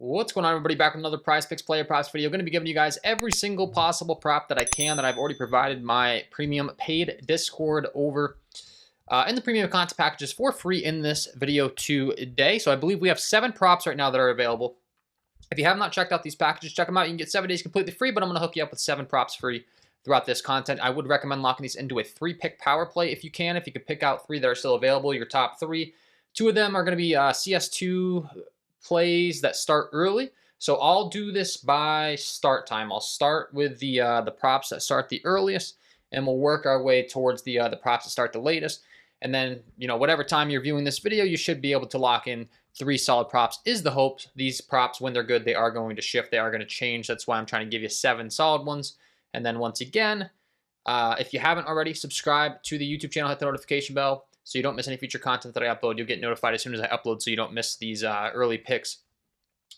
What's going on, everybody? Back with another Prize Picks player props video. Going to be giving you guys every single possible prop that I can that I've already provided my premium paid Discord over in the premium content packages for free in this video today. So I believe we have 7 props right now that are available. If you have not checked out these packages, check them out. You can get 7 days completely free, but I'm going to hook you up with 7 props free throughout this content. I would recommend locking these into a 3-pick power play if you can. If you could pick out 3 that are still available, your top 3. 2 of them are going to be CS2 plays that start early. So I'll do this by start time. I'll start with the props that start the earliest, and we'll work our way towards the props that start the latest. And then, you know, whatever time you're viewing this video, you should be able to lock in 3 solid props is the hope. These props, when they're good, they are going to shift. They are going to change. That's why I'm trying to give you 7 solid ones. And then once again, if you haven't already, subscribe to the YouTube channel, hit the notification bell so you don't miss any future content that I upload. You'll get notified as soon as I upload so you don't miss these early picks.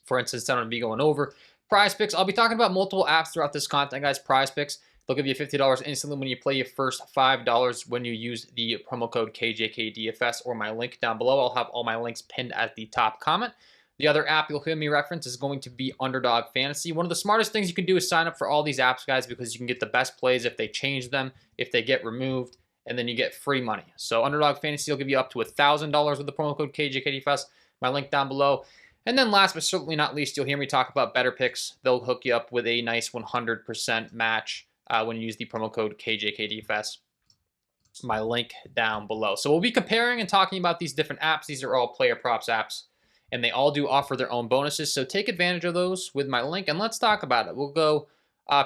For instance, I'm going to be going over Prizepicks. I'll be talking about multiple apps throughout this content, guys. Prizepicks, they'll give you $50 instantly when you play your first $5 when you use the promo code KJKDFS or my link down below. I'll have all my links pinned at the top comment. The other app you'll hear me reference is going to be Underdog Fantasy. One of the smartest things you can do is sign up for all these apps, guys, because you can get the best plays if they change them, if they get removed, and then you get free money. So Underdog Fantasy will give you up to $1,000 with the promo code KJKDFS. My link down below. And then last but certainly not least, you'll hear me talk about Betr. They'll hook you up with a nice 100% match when you use the promo code KJKDFS. My link down below. So we'll be comparing and talking about these different apps. These are all player props apps, and they all do offer their own bonuses. So take advantage of those with my link, and let's talk about it. We'll go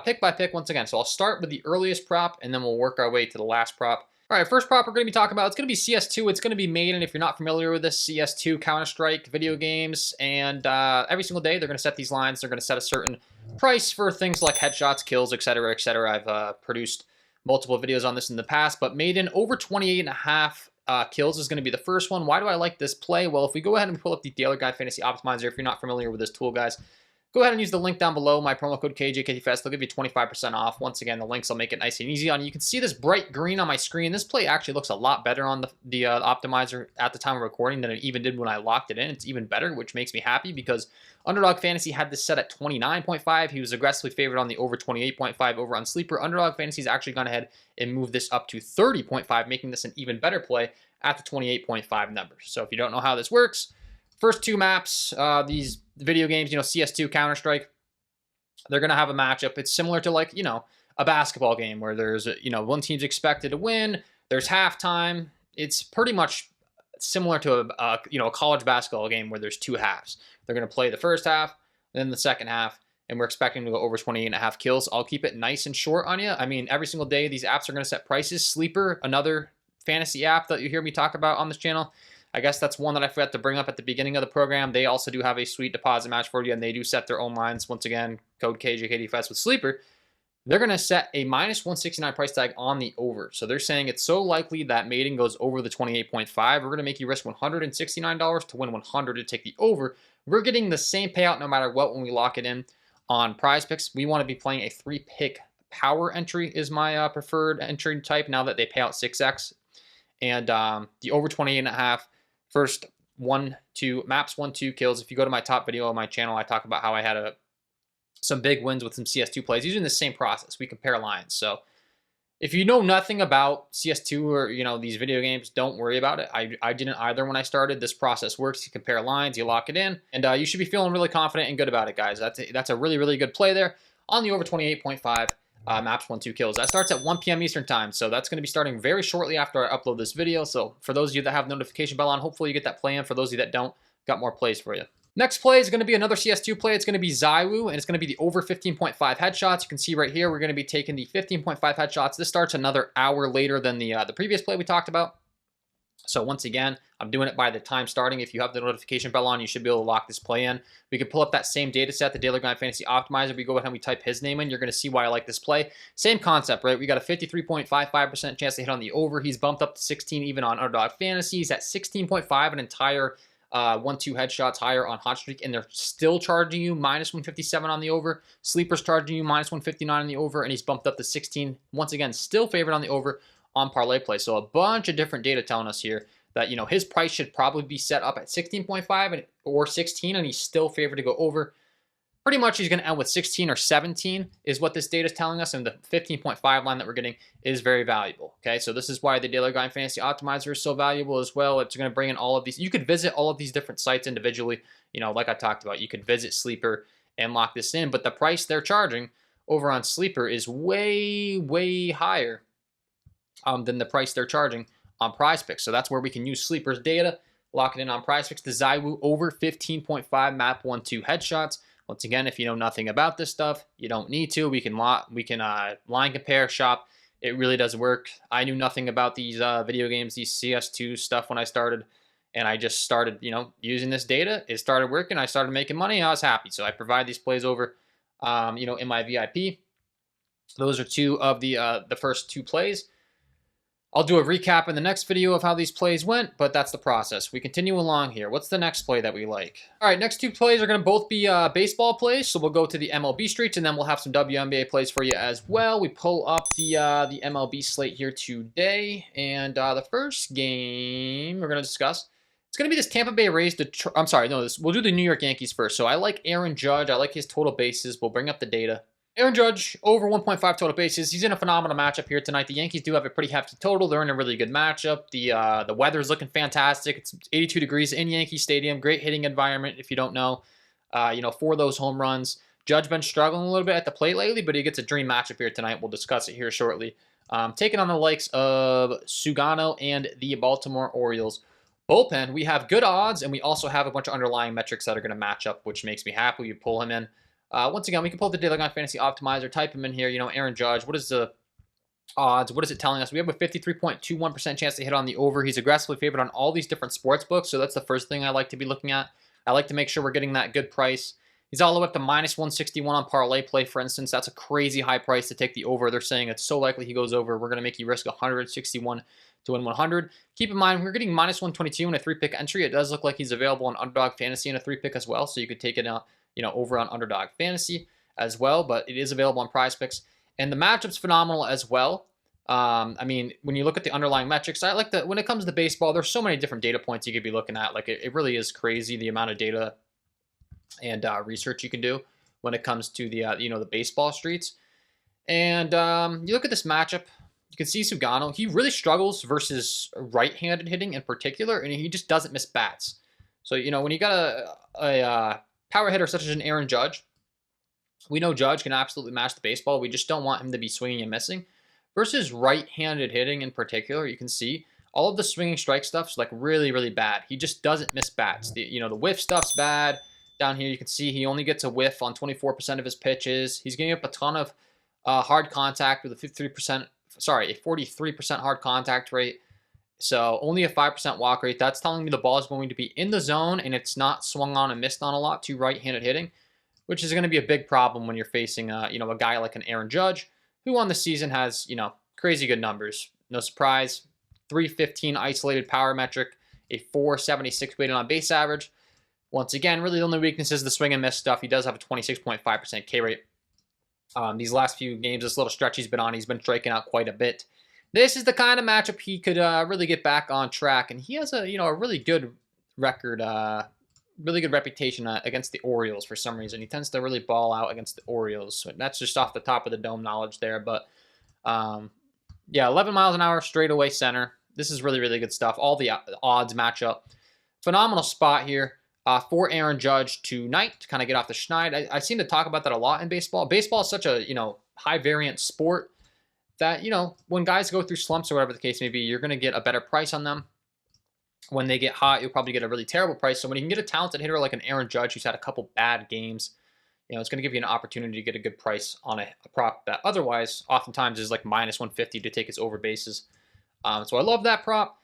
pick by pick once again. So I'll start with the earliest prop, and then we'll work our way to the last prop. All right, first prop we're going to be talking about, it's going to be CS2. It's going to be made, and if you're not familiar with this, CS2, Counter-Strike, video games, and every single day they're going to set these lines. They're going to set a certain price for things like headshots, kills, etc., etc. I've produced multiple videos on this in the past, but made in over 28.5 kills is going to be the first one. Why do I like this play? Well, if we go ahead and pull up the Daily Guide Fantasy Optimizer, if you're not familiar with this tool, guys, go ahead and use the link down below, my promo code KJKDFS. They'll give you 25% off. Once again, the links will make it nice and easy on you. You can see this bright green on my screen. This play actually looks a lot better on the optimizer at the time of recording than it even did when I locked it in. It's even better, which makes me happy because Underdog Fantasy had this set at 29.5. He was aggressively favored on the over 28.5 over on Sleeper. Underdog Fantasy's actually gone ahead and moved this up to 30.5, making this an even better play at the 28.5 numbers. So if you don't know how this works, first 2 maps, these video games, you know, CS2, Counter-Strike, they're going to have a matchup. It's similar to, like, you know, a basketball game where there's, you know, one team's expected to win, there's halftime. It's pretty much similar to a college basketball game where there's 2 halves. They're going to play the first half, then the second half, and we're expecting to go over 28.5 kills. I'll keep it nice and short on you. I mean, every single day, these apps are going to set prices. Sleeper, another fantasy app that you hear me talk about on this channel, I guess that's one that I forgot to bring up at the beginning of the program. They also do have a sweet deposit match for you, and they do set their own lines. Once again, code KJKDFS with Sleeper. They're going to set a minus 169 price tag on the over. So they're saying it's so likely that mating goes over the 28.5. We're going to make you risk $169 to win 100 to take the over. We're getting the same payout no matter what when we lock it in on Prizepicks. We want to be playing a 3-pick power entry is my preferred entry type now that they pay out 6x. And the over 28.5. First 1-2 maps, 1-2 kills. If you go to my top video on my channel, I talk about how I had some big wins with some CS2 plays using the same process. We compare lines. So if you know nothing about CS2 or, you know, these video games, don't worry about it. I didn't either when I started. This process works. You compare lines, you lock it in, and you should be feeling really confident and good about it, guys. That's a really, really good play there on the over 28.5. Maps 1-2 kills. That starts at 1 p.m. Eastern time, so that's going to be starting very shortly after I upload this video. So for those of you that have notification bell on, hopefully you get that play in. For those of you that don't, got more plays for you. Next play is going to be another CS2 play. It's going to be Wnba, and it's going to be the over 15.5 headshots. You can see right here, we're going to be taking the 15.5 headshots. This starts another hour later than the previous play we talked about. So once again, I'm doing it by the time starting. If you have the notification bell on, you should be able to lock this play in. We can pull up that same data set, the Daily Grind Fantasy Optimizer. We go ahead and we type his name in. You're going to see why I like this play. Same concept, right? We got a 53.55% chance to hit on the over. He's bumped up to 16 even on Underdog Fantasy. He's at 16.5, an entire 1-2 headshots higher on Hot Streak, and they're still charging you minus 157 on the over. Sleeper's charging you minus 159 on the over, and he's bumped up to 16. Once again, still favored on the over on parlay play. So a bunch of different data telling us here that, you know, his price should probably be set up at 16.5 or 16, and he's still favored to go over. Pretty much he's going to end with 16 or 17 is what this data is telling us, and the 15.5 line that we're getting is very valuable. Okay, so this is why the Daily Grind Fantasy Optimizer is so valuable as well. It's going to bring in all of these. You could visit all of these different sites individually. You know, like I talked about, you could visit Sleeper and lock this in, but the price they're charging over on Sleeper is way, way higher than the price they're charging on Prizepicks. So that's where we can use Sleeper's data, lock it in on Prizepicks. The ZywOo over 15.5 map 1-2 headshots. Once again, if you know nothing about this stuff, you don't need to. We can line compare, shop. It really does work. I knew nothing about these video games, these CS2 stuff when I started, and I just started, you know, using this data. It started working. I started making money. I was happy. So I provide these plays over, you know, in my VIP. Those are two of the first two plays. I'll do a recap in the next video of how these plays went, but that's the process. We continue along here. What's the next play that we like? All right, next two plays are going to both be baseball plays, so we'll go to the MLB streets, and then we'll have some WNBA plays for you as well. We pull up the MLB slate here today, and the first game we're going to discuss, it's going to be this Tampa Bay Rays. I'm sorry, no, we'll do the New York Yankees first. So I like Aaron Judge. I like his total bases. We'll bring up the data. Aaron Judge, over 1.5 total bases. He's in a phenomenal matchup here tonight. The Yankees do have a pretty hefty total. They're in a really good matchup. The weather's looking fantastic. It's 82 degrees in Yankee Stadium. Great hitting environment, if you don't know. You know, for those home runs. Judge been struggling a little bit at the plate lately, but he gets a dream matchup here tonight. We'll discuss it here shortly. Taking on the likes of Sugano and the Baltimore Orioles. Bullpen, we have good odds, and we also have a bunch of underlying metrics that are going to match up, which makes me happy. You pull him in. Once again, we can pull the Daily Grind Fantasy Optimizer, type him in here, you know, Aaron Judge. What is the odds? What is it telling us? We have a 53.21% chance to hit on the over. He's aggressively favored on all these different sports books, so that's the first thing I like to be looking at. I like to make sure we're getting that good price. He's all the way up to minus 161 on parlay play, for instance. That's a crazy high price to take the over. They're saying it's so likely he goes over. We're going to make you risk 161 to win 100. Keep in mind, we're getting minus 122 in a 3-pick entry. It does look like he's available on Underdog Fantasy in a 3-pick as well, so you could take it out, you know, over on Underdog Fantasy as well, but it is available on Prizepicks. And the matchup's phenomenal as well. I mean, when you look at the underlying metrics, I like that when it comes to baseball, there's so many different data points you could be looking at. Like, it really is crazy the amount of data and research you can do when it comes to the, you know, the baseball streets. And you look at this matchup, you can see Sugano. He really struggles versus right-handed hitting in particular, and he just doesn't miss bats. So, you know, when you got a power hitter such as an Aaron Judge, we know Judge can absolutely mash the baseball. We just don't want him to be swinging and missing. Versus right-handed hitting in particular, you can see all of the swinging strike stuff's like really, really bad. He just doesn't miss bats. The whiff stuff's bad. Down here, you can see he only gets a whiff on 24% of his pitches. He's getting up a ton of hard contact with a 43% hard contact rate. So only a 5% walk rate. That's telling me the ball is going to be in the zone and it's not swung on and missed on a lot to right-handed hitting, which is going to be a big problem when you're facing, a guy like an Aaron Judge, who on the season has, crazy good numbers. No surprise, 315 isolated power metric, a 476 weighted on base average. Once again, really the only weakness is the swing and miss stuff. He does have a 26.5% K rate. These last few games, this little stretch he's been striking out quite a bit. This is the kind of matchup he could really get back on track, and he has a really good record, really good reputation against the Orioles for some reason. He tends to really ball out against the Orioles. So that's just off the top of the dome knowledge there, but 11 miles an hour straightaway center. This is really, really good stuff. All the odds match up. Phenomenal spot here for Aaron Judge tonight to kind of get off the schneid. I seem to talk about that a lot in baseball. Baseball is such a, high variant sport that, when guys go through slumps or whatever the case may be, you're going to get a better price on them. When they get hot, you'll probably get a really terrible price. So when you can get a talented hitter like an Aaron Judge who's had a couple bad games, it's going to give you an opportunity to get a good price on a prop that otherwise oftentimes is like minus 150 to take his over bases. So I love that prop.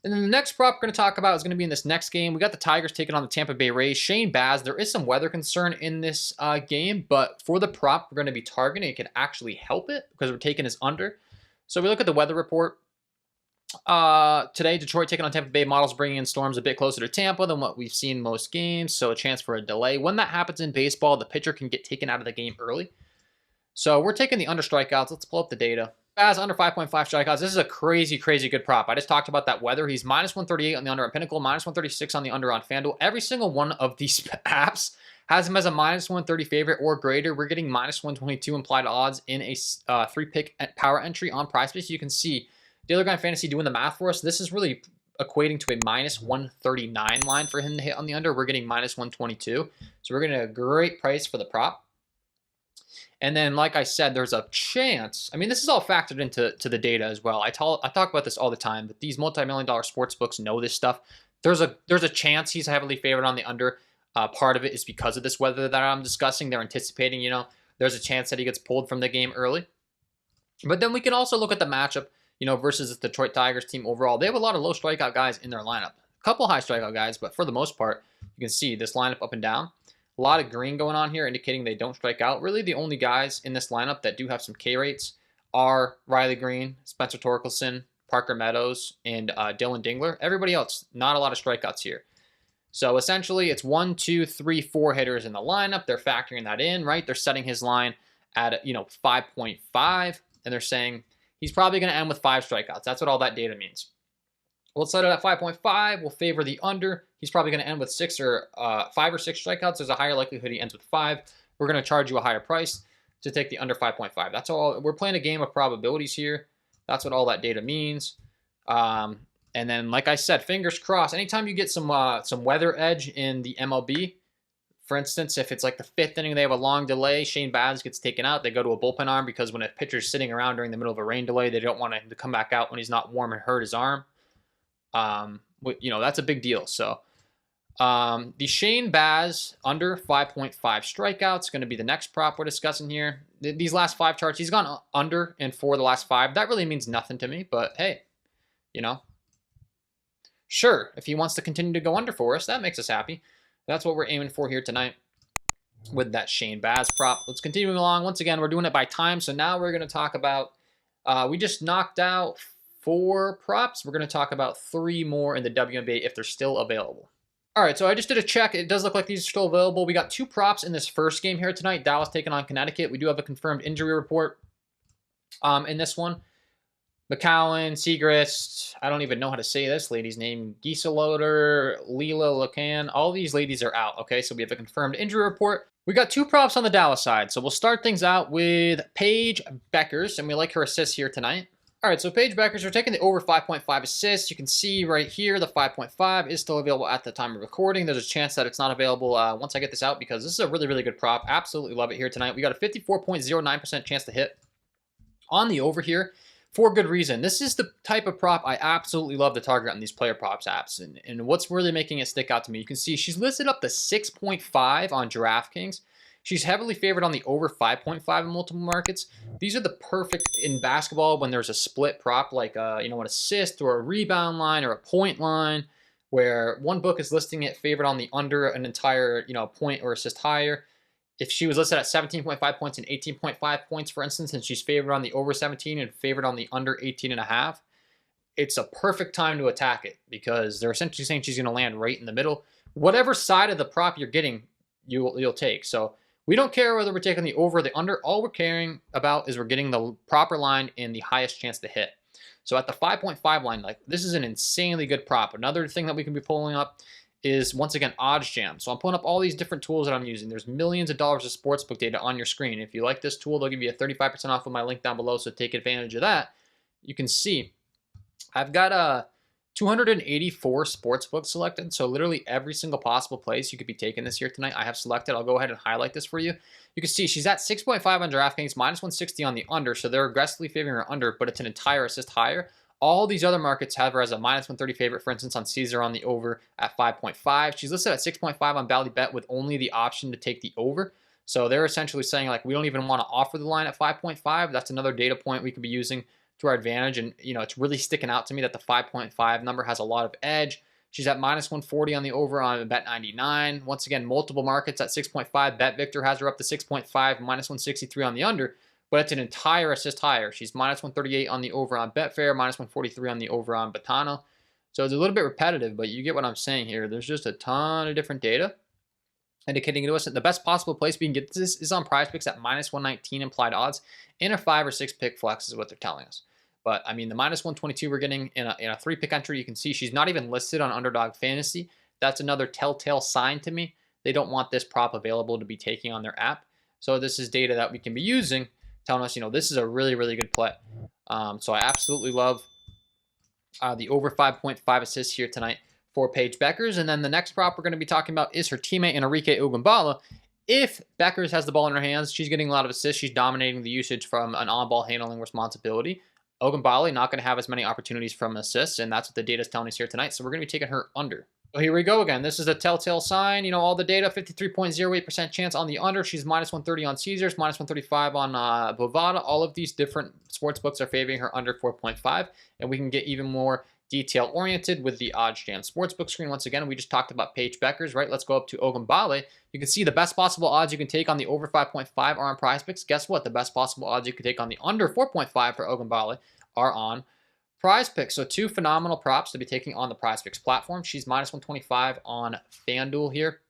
And then the next prop we're going to talk about is going to be in this next game. We got the Tigers taking on the Tampa Bay Rays. Shane Baz, there is some weather concern in this game, but for the prop we're going to be targeting, it can actually help it because we're taking his under. So we look at the weather report. Today, Detroit taking on Tampa Bay. Models bringing in storms a bit closer to Tampa than what we've seen most games, so a chance for a delay. When that happens in baseball, the pitcher can get taken out of the game early. So we're taking the under strikeouts. Let's pull up the data. Baz under 5.5 strikeouts. This is a crazy, crazy good prop. I just talked about that weather. He's minus 138 on the under on Pinnacle, minus 136 on the under on FanDuel. Every single one of these apps has him as a minus 130 favorite or greater. We're getting minus 122 implied odds in a 3-pick power entry on Prizepicks. You can see Daily Grind Fantasy doing the math for us. This is really equating to a minus 139 line for him to hit on the under. We're getting minus 122. So we're getting a great price for the prop. And then, like I said, there's a chance. I mean, this is all factored into the data as well. I talk about this all the time, but these multi-million-dollar sports books know this stuff. There's a chance he's heavily favored on the under. Part of it is because of this weather that I'm discussing. They're anticipating, there's a chance that he gets pulled from the game early. But then we can also look at the matchup, versus the Detroit Tigers team overall. They have a lot of low strikeout guys in their lineup. A couple high strikeout guys, but for the most part, you can see this lineup up and down. A lot of green going on here, indicating they don't strike out. Really, the only guys in this lineup that do have some K rates are Riley Green, Spencer Torkelson, Parker Meadows, and Dylan Dingler. Everybody else, not a lot of strikeouts here. So essentially, it's 1, 2, 3, 4 hitters in the lineup. They're factoring that in, right? They're setting his line at 5.5, and they're saying he's probably going to end with 5 strikeouts. That's what all that data means. We'll set it at 5.5. We'll favor the under. He's probably going to end with 5 or 6 strikeouts. There's a higher likelihood he ends with 5. We're going to charge you a higher price to take the under 5.5. That's all. We're playing a game of probabilities here. That's what all that data means. And then, like I said, fingers crossed. Anytime you get some weather edge in the MLB, for instance, if it's like the 5th inning, they have a long delay, Shane Baz gets taken out. They go to a bullpen arm because when a pitcher's sitting around during the middle of a rain delay, they don't want him to come back out when he's not warm and hurt his arm. That's a big deal. So the Shane Baz under 5.5 strikeouts going to be the next prop we're discussing here. These last 5 charts, he's gone under in 4 of the last 5. That really means nothing to me, but hey, sure, if he wants to continue to go under for us, that makes us happy. That's what we're aiming for here tonight with that Shane Baz prop. Let's continue along. Once again, we're doing it by time. So now we're going to talk about, we just knocked out 4 props. We're going to talk about 3 more in the Wnba if they're still available. All right, so I just did a check. It does look like these are still available. We got 2 props in this first game here tonight. Dallas taking on Connecticut. We do have a confirmed injury report in this one. McCowan, Segrist, I don't even know how to say this lady's name, Gieseloder, Leela Lacan, all these ladies are out, okay? So we have a confirmed injury report. We got 2 props on the Dallas side. So we'll start things out with Paige Beckers, and we like her assists here tonight. All right, so Paige Beckers, we're taking the over 5.5 assists. You can see right here the 5.5 is still available at the time of recording. There's a chance that it's not available once I get this out because this is a really, really good prop. Absolutely love it here tonight. We got a 54.09% chance to hit on the over here. For good reason. This is the type of prop I absolutely love to target on these player props apps. And what's really making it stick out to me, you can see she's listed up to 6.5 on DraftKings. She's heavily favored on the over 5.5 in multiple markets. These are the perfect in basketball when there's a split prop like an assist or a rebound line or a point line where one book is listing it favored on the under an entire point or assist higher. If she was listed at 17.5 points and 18.5 points, for instance, and she's favored on the over 17 and favored on the under 18.5, it's a perfect time to attack it because they're essentially saying she's going to land right in the middle. Whatever side of the prop you're getting, you'll take. So we don't care whether we're taking the over or the under. All we're caring about is we're getting the proper line and the highest chance to hit. So at the 5.5 line, this is an insanely good prop. Another thing that we can be pulling up is, once again, Odds Jam. So I'm pulling up all these different tools that I'm using. There's millions of dollars of sportsbook data on your screen. If you like this tool, they'll give you a 35% off with my link down below, so take advantage of that. You can see I've got 284 sportsbooks selected, so literally every single possible place you could be taking this here tonight, I have selected. I'll go ahead and highlight this for you. You can see she's at 6.5 on DraftKings, minus 160 on the under, so they're aggressively favoring her under, but it's an entire assist higher. All these other markets have her as a minus 130 favorite, for instance, on Caesar on the over at 5.5. She's listed at 6.5 on Bally Bet with only the option to take the over. So they're essentially saying, we don't even want to offer the line at 5.5. That's another data point we could be using to our advantage. And, it's really sticking out to me that the 5.5 number has a lot of edge. She's at minus 140 on the over on Bet99. Once again, multiple markets at 6.5. Bet Victor has her up to 6.5, minus 163 on the under. But it's an entire assist higher. She's minus 138 on the over on Betfair, minus 143 on the over on Betano. So it's a little bit repetitive, but you get what I'm saying here. There's just a ton of different data indicating to us that the best possible place we can get this is on Prizepicks at -119 implied odds in a 5 or 6 pick flex is what they're telling us. But I mean, the -122 we're getting in a 3 pick entry, you can see she's not even listed on Underdog Fantasy. That's another telltale sign to me. They don't want this prop available to be taking on their app. So this is data that we can be using, telling us, this is a really, really good play. So I absolutely love the over 5.5 assists here tonight for Paige Bueckers. And then the next prop we're going to be talking about is her teammate Enrique Wnba. If Bueckers has the ball in her hands, she's getting a lot of assists. She's dominating the usage from an on-ball handling responsibility. Wnba not going to have as many opportunities from assists, and that's what the data is telling us here tonight. So we're going to be taking her under. So here we go again. This is a telltale sign. All the data, 53.08% chance on the under. She's -130 on Caesars, -135 on Bovada. All of these different sports books are favoring her under 4.5, and we can get even more detail-oriented with the OddsJam sportsbook screen. Once again, we just talked about Paige Bueckers, right? Let's go up to Wnba. You can see the best possible odds you can take on the over 5.5 are on Prizepicks. Guess what? The best possible odds you can take on the under 4.5 for Wnba are on Prizepicks. So 2 phenomenal props to be taking on the Prizepicks platform. She's -125 on FanDuel here.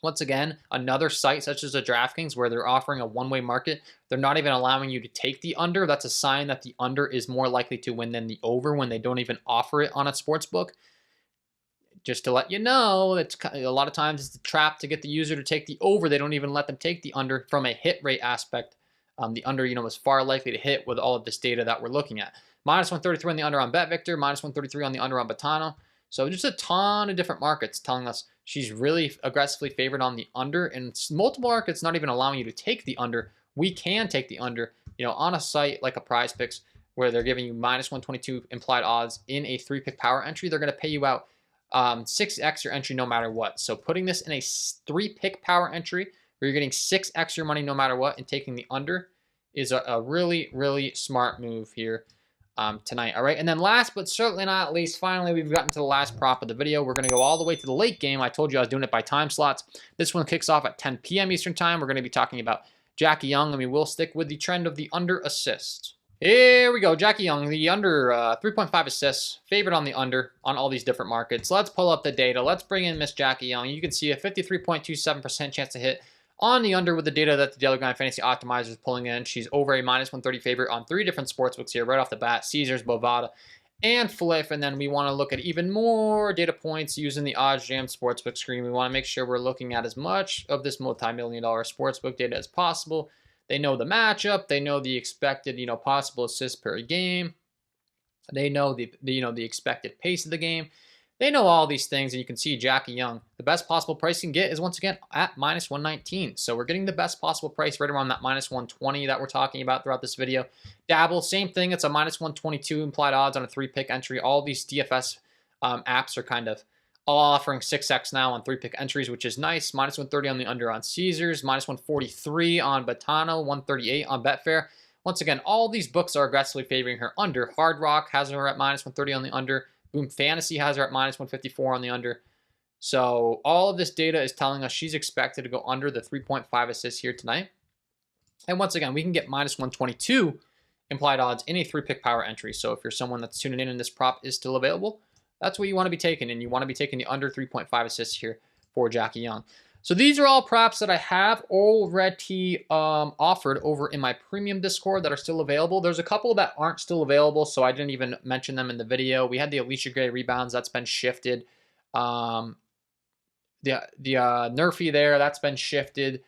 Once again, another site such as a DraftKings where they're offering a one-way market. They're not even allowing you to take the under. That's a sign that the under is more likely to win than the over when they don't even offer it on a sports book. Just to let you know, it's a lot of times it's a trap to get the user to take the over. They don't even let them take the under from a hit rate aspect. The under, is far likely to hit with all of this data that we're looking at. -133 on the under on BetVictor, -133 on the under on Betano. So just a ton of different markets telling us she's really aggressively favored on the under, and multiple markets not even allowing you to take the under. We can take the under, on a site like a Prizepicks where they're giving you -122 implied odds in a 3-pick power entry. They're going to pay you out 6x your entry no matter what. So putting this in a 3-pick power entry where you're getting 6x your money no matter what and taking the under is a really, really smart move here tonight. All right, and then last but certainly not least, finally, we've gotten to the last prop of the video. We're going to go all the way to the late game. I told you I was doing it by time slots. This one kicks off at 10 p.m. Eastern time. We're going to be talking about Jackie Young, and we will stick with the trend of the under assists. Here we go, Jackie Young, the under 3.5 assists, favored on the under on all these different markets. Let's pull up the data. Let's bring in Miss Jackie Young. You can see a 53.27% chance to hit on the under with the data that the Daily Grind Fantasy Optimizer is pulling in. She's over a -130 favorite on 3 different sportsbooks here right off the bat: Caesars, Bovada, and Flip. And then we want to look at even more data points using the OddsJam sportsbook screen. We want to make sure we're looking at as much of this multi-million-dollar sportsbook data as possible. They know the matchup. They know the expected, possible assists per game. They know the expected pace of the game. They know all these things, and you can see Jackie Young. The best possible price you can get is, once again, at -119. So we're getting the best possible price right around that -120 that we're talking about throughout this video. Dabble, same thing. It's a -122 implied odds on a 3-pick entry. All these DFS apps are kind of all offering 6x now on 3-pick entries, which is nice. -130 on the under on Caesars, -143 on Betano, 138 on Betfair. Once again, all these books are aggressively favoring her under. Hard Rock has her at -130 on the under. Boom Fantasy has her at -154 on the under. So all of this data is telling us she's expected to go under the 3.5 assists here tonight. And once again, we can get -122 implied odds in a 3-pick power entry. So if you're someone that's tuning in and this prop is still available, that's what you want to be taking. And you want to be taking the under 3.5 assists here for Jackie Young. So these are all props that I have already offered over in my premium Discord that are still available. There's a couple that aren't still available, so I didn't even mention them in the video. We had the Alicia Gray rebounds. That's been shifted. The Nerfy there, that's been shifted.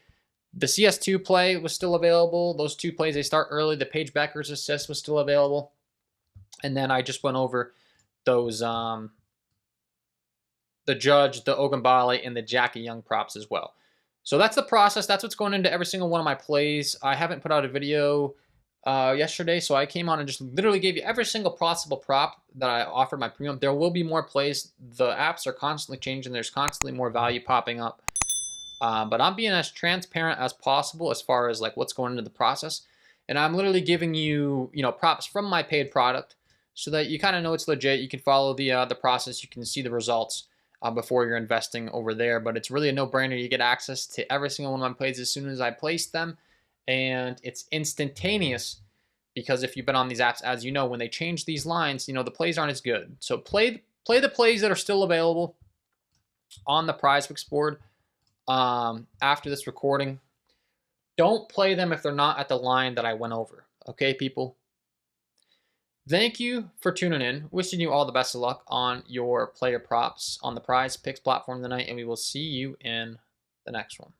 The CS2 play was still available. Those 2 plays, they start early. The Paige Bueckers assist was still available. And then I just went over those the Judge, the Wnba, and the Jackie Young props as well. So that's the process. That's what's going into every single one of my plays. I haven't put out a video yesterday, so I came on and just literally gave you every single possible prop that I offered my premium. There will be more plays. The apps are constantly changing. There's constantly more value popping up. But I'm being as transparent as possible as far as like what's going into the process. And I'm literally giving you, props from my paid product so that you kind of know it's legit. You can follow the process. You can see the results before you're investing over there. But it's really a no-brainer. You get access to every single one of my plays as soon as I place them. And it's instantaneous because if you've been on these apps, as you know, when they change these lines, the plays aren't as good. So play the plays that are still available on the Prizepicks board. after this recording. Don't play them if they're not at the line that I went over. Okay, people? Thank you for tuning in. Wishing you all the best of luck on your player props on the Prizepicks platform tonight, and we will see you in the next one.